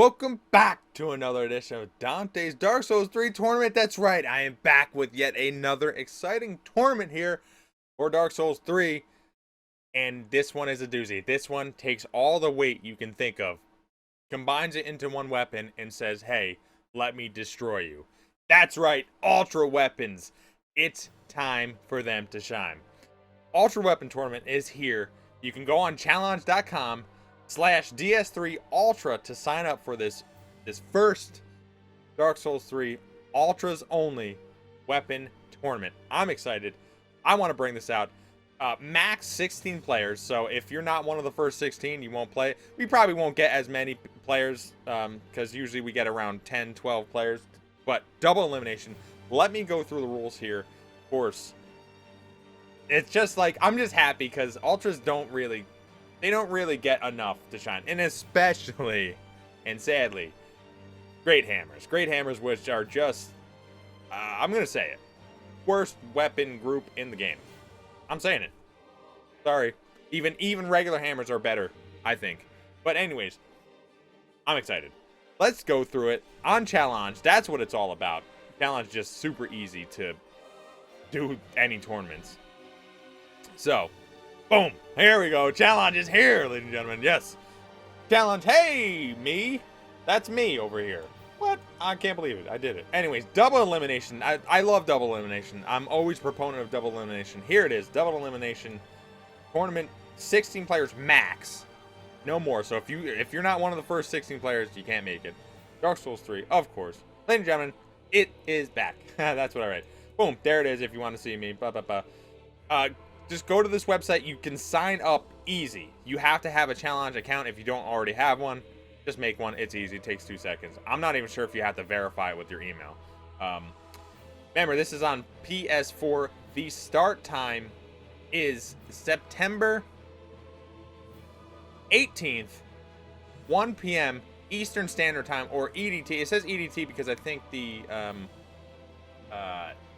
Welcome back to another edition of Dante's Dark Souls 3 tournament. That's right, I am back with yet another exciting tournament here for Dark Souls 3. And this one is a doozy. This one takes all the weight you can think of, combines it into one weapon, and says, hey, let me destroy you. That's right, Ultra Weapons. It's time for them to shine. Ultra Weapon Tournament is here. You can go on challenge.com/DS3 Ultra to sign up for this first Dark Souls 3 Ultras only weapon tournament. I'm excited. I want to bring this out. Max 16 players, so if you're not one of the first 16, you won't play. We probably won't get as many players because usually we get around 10, 12 players, but double elimination. Let me go through the rules here. Of course, it's just like, I'm just happy because Ultras don't really get enough to shine, and especially, and sadly, Great Hammers. Great Hammers, which are just, I'm going to say it, worst weapon group in the game. I'm saying it. Sorry. Even regular hammers are better, I think. But anyways, I'm excited. Let's go through it on challenge. That's what it's all about. Challenge is just super easy to do any tournaments. So, boom. Here we go. Challenge is here, ladies and gentlemen. Yes. Challenge. Hey, me. That's me over here. What? I can't believe it. I did it. Anyways, double elimination. I love double elimination. I'm always a proponent of double elimination. Here it is. Double elimination tournament. 16 players max. No more. So if you're not one of the first 16 players, you can't make it. Dark Souls 3, of course. Ladies and gentlemen, it is back. That's what I read. Boom. There it is if you want to see me. Just go to this website. You can sign up easy. You have to have a challenge account if you don't already have one. Just make one. It's easy. It takes 2 seconds. I'm not even sure if you have to verify it with your email. Remember, this is on PS4. The start time is September 18th, 1 p.m. Eastern Standard Time, or EDT. It says EDT because I think the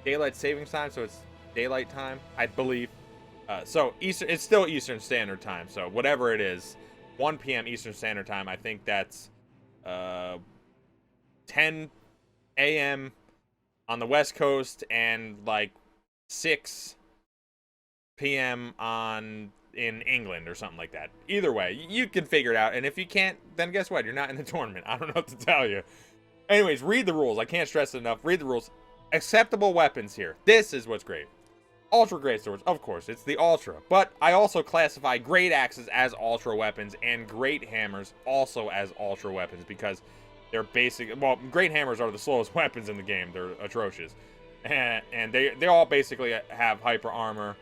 daylight savings time, so it's daylight time, I believe. So Eastern, it's still Eastern Standard Time. So whatever it is, 1 p.m. Eastern Standard Time. I think that's 10 a.m. on the West Coast and like 6 p.m. in England or something like that. Either way, you can figure it out. And if you can't, then guess what? You're not in the tournament. I don't know what to tell you. Anyways, read the rules. I can't stress it enough. Read the rules. Acceptable weapons here. This is what's great. Ultra Great Swords, of course, it's the Ultra. But I also classify Great Axes as Ultra weapons and Great Hammers also as Ultra weapons because they're basic. Well, Great Hammers are the slowest weapons in the game. They're atrocious. And they all basically have hyper armor.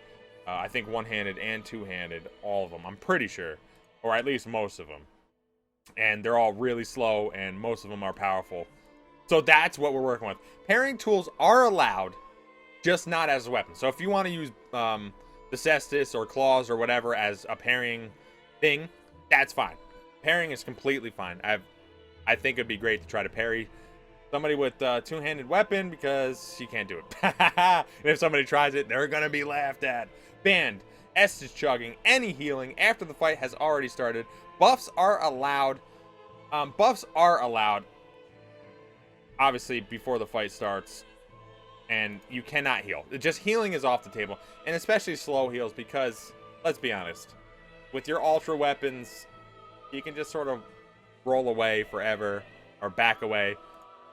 I think one-handed and two-handed, all of them. I'm pretty sure. Or at least most of them. And they're all really slow, and most of them are powerful. So that's what we're working with. Pairing tools are allowed, just not as a weapon. So if you want to use the cestus or claws or whatever as a pairing thing, that's fine. Pairing is completely fine. I think it'd be great to try to parry somebody with a two-handed weapon because you can't do it. And if somebody tries it, they're gonna be laughed at. Banned. Estus chugging. Any healing after the fight has already started. Buffs are allowed. Obviously before the fight starts. And you cannot heal. Just healing is off the table. And especially slow heals because, let's be honest, with your ultra weapons, you can just sort of roll away forever or back away.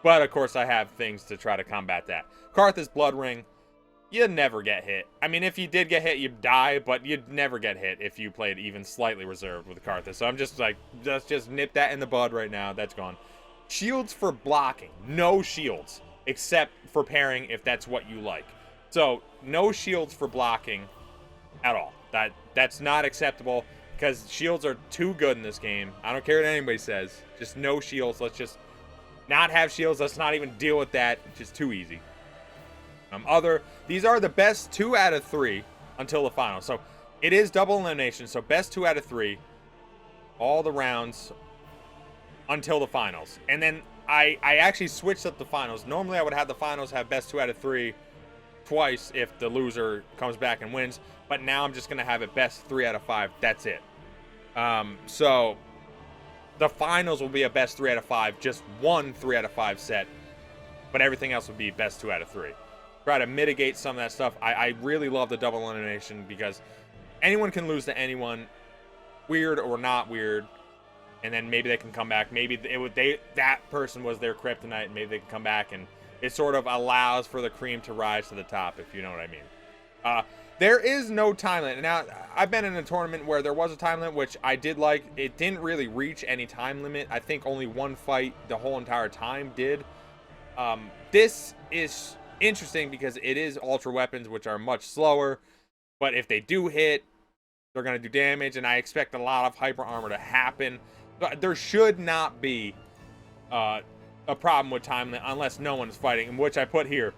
But of course I have things to try to combat that. Karthus Blood Ring, you never get hit. I mean, if you did get hit, you'd die, but you'd never get hit if you played even slightly reserved with Karthus. So I'm just like, just nip that in the bud right now. That's gone. Shields for blocking. No shields. Except for pairing if that's what you like. So no shields for blocking at all. That's not acceptable because shields are too good in this game. I don't care what anybody says. Just no shields. Let's just not have shields. Let's not even deal with that. It's just too easy. These are the best 2 out of 3 until the final. So it is double elimination. So best 2 out of 3 all the rounds until the finals. And then I actually switched up the finals. Normally I would have the finals have best 2 out of 3 twice if the loser comes back and wins. But now I'm just going to have it best 3 out of 5. That's it. So The finals will be a best 3 out of 5, just one 3 out of 5 set, but everything else will be best 2 out of 3. Try to mitigate some of that stuff. I really love the double elimination because anyone can lose to anyone, weird or not weird, and then maybe they can come back. Maybe that person was their kryptonite, and maybe they can come back, and it sort of allows for the cream to rise to the top, if you know what I mean. There is no time limit. Now, I've been in a tournament where there was a time limit, which I did like. It didn't really reach any time limit. I think only one fight the whole entire time did. This is interesting because it is ultra weapons, which are much slower, but if they do hit, they're going to do damage, and I expect a lot of hyper armor to happen. But there should not be a problem with time limit unless no one is fighting, in which I put here.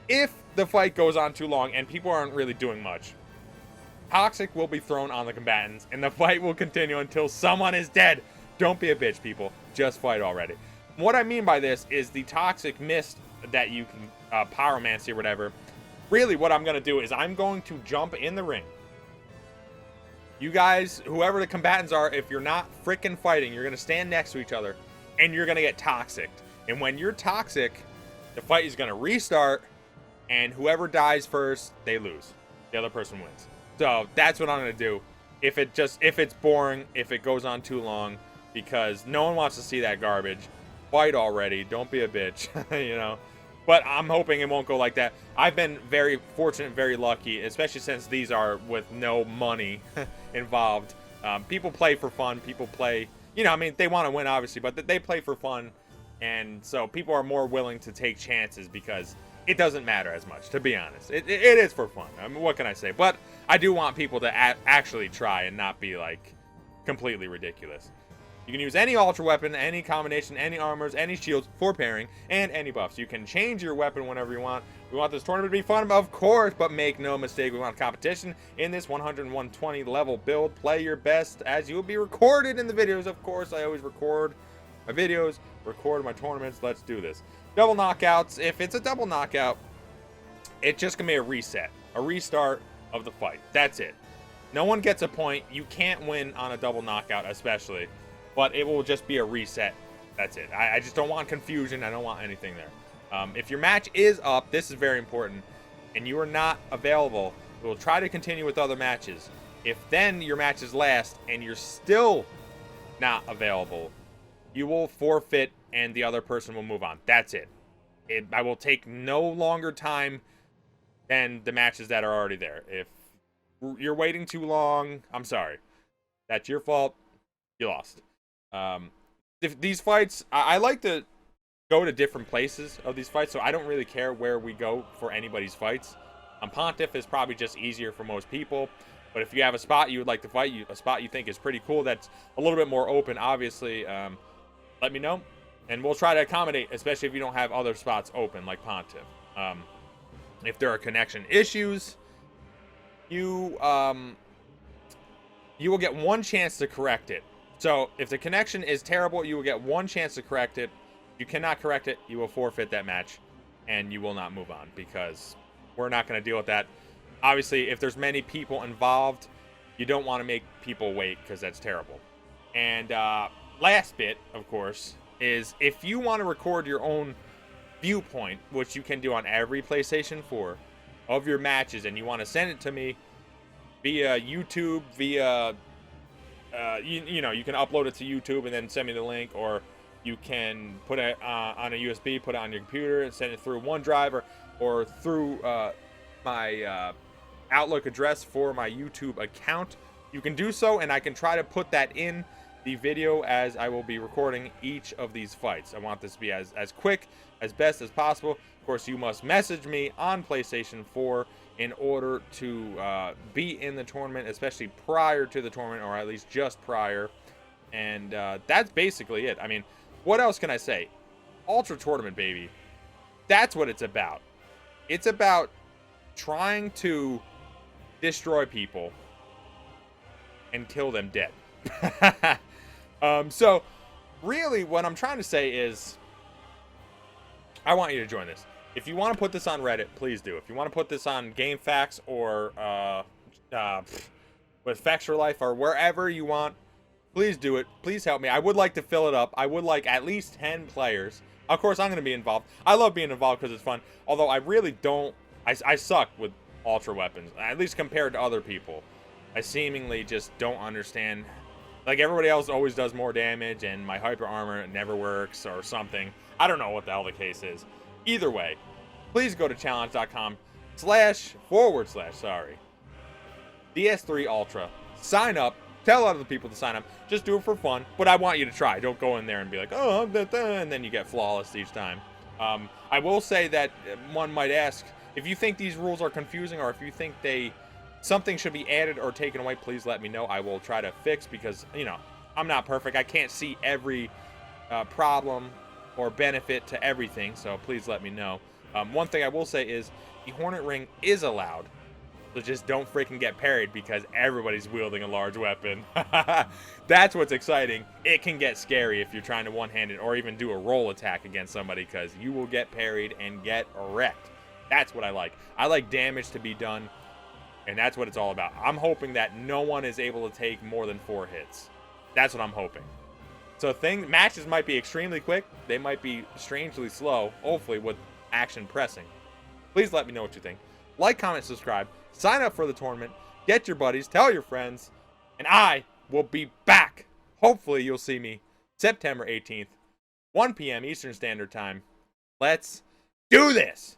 If the fight goes on too long and people aren't really doing much, toxic will be thrown on the combatants, and the fight will continue until someone is dead. Don't be a bitch, people. Just fight already. What I mean by this is the toxic mist that you can pyromancy or whatever. Really, what I'm going to do is I'm going to jump in the ring. You guys, whoever the combatants are, if you're not freaking fighting, you're going to stand next to each other, and you're going to get toxic. And when you're toxic, the fight is going to restart, and whoever dies first, they lose. The other person wins. So that's what I'm going to do. If it's boring, if it goes on too long, because no one wants to see that garbage, fight already. Don't be a bitch, you know. But I'm hoping it won't go like that. I've been very fortunate, very lucky, especially since these are with no money involved. People play for fun. People play, you know, I mean, they want to win, obviously, but they play for fun. And so people are more willing to take chances because it doesn't matter as much, to be honest. It is for fun. I mean, what can I say? But I do want people to actually try and not be, like, completely ridiculous. You can use any ultra weapon, any combination, any armors, any shields for pairing, and any buffs. You can change your weapon whenever you want. We want this tournament to be fun, of course, but make no mistake, we want competition in this 120 level build. Play your best as you will be recorded in the videos. Of course, I always record my videos, record my tournaments. Let's do this. Double knockouts. If it's a double knockout, it's just going to be a reset, a restart of the fight. That's it. No one gets a point. You can't win on a double knockout, especially. But it will just be a reset. That's it. I just don't want confusion. I don't want anything there. If your match is up, this is very important, and you are not available, we'll try to continue with other matches. If then your match is last and you're still not available, you will forfeit and the other person will move on. That's it. I will take no longer time than the matches that are already there. If you're waiting too long, I'm sorry. That's your fault. You lost. If these fights, I like to go to different places of these fights, so I don't really care where we go for anybody's fights. Pontiff is probably just easier for most people, but if you have a spot you would like to fight, a spot you think is pretty cool that's a little bit more open, obviously, let me know, and we'll try to accommodate, especially if you don't have other spots open like Pontiff. If there are connection issues, you will get one chance to correct it. So if the connection is terrible, you will get one chance to correct it. If you cannot correct it, you will forfeit that match, and you will not move on because we're not going to deal with that. Obviously, if there's many people involved, you don't want to make people wait because that's terrible. And last bit, of course, is if you want to record your own viewpoint, which you can do on every PlayStation 4 of your matches, and you want to send it to me via YouTube, via you know, you can upload it to YouTube and then send me the link, or you can put it on a USB, put it on your computer and send it through OneDrive or through my Outlook address for my YouTube account. You can do so, and I can try to put that in the video as I will be recording each of these fights. I want this to be as quick, as best as possible. Of course, you must message me on PlayStation 4 in order to be in the tournament, especially prior to the tournament, or at least just prior. And that's basically it. I mean, what else can I say? Ultra Tournament, baby. That's what it's about. It's about trying to destroy people and kill them dead. So, really, what I'm trying to say is, I want you to join this. If you want to put this on Reddit, please do. If you want to put this on GameFAQs or with Facts for Life or wherever you want, Please do it. Please help me. I would like to fill it up. I would like at least 10 players. Of course, I'm going to be involved. I love being involved because it's fun. Although I really don't. I suck with ultra weapons, at least compared to other people. I seemingly just don't understand. Like, everybody else always does more damage, and my hyper armor never works or something. I don't know what the hell the case is. Either way, please go to challenge.com//sorry. DS3 Ultra. Sign up. Tell other people to sign up. Just do it for fun. But I want you to try. Don't go in there and be like, oh, and then you get flawless each time. I will say that one might ask, if you think these rules are confusing or if you think something should be added or taken away, please let me know. I will try to fix because, you know, I'm not perfect. I can't see every problem or benefit to everything. So please let me know. One thing I will say is the Hornet Ring is allowed. So just don't freaking get parried because everybody's wielding a large weapon. That's what's exciting. It can get scary if you're trying to one-hand it or even do a roll attack against somebody because you will get parried and get wrecked. That's what I like. I like damage to be done, and that's what it's all about. I'm hoping that no one is able to take more than 4 hits. That's what I'm hoping. So matches might be extremely quick. They might be strangely slow, hopefully with action pressing. Please let me know what you think. Like, comment, subscribe. Sign up for the tournament. Get your buddies. Tell your friends. And I will be back. Hopefully you'll see me September 18th, 1 p.m. Eastern Standard Time. Let's do this.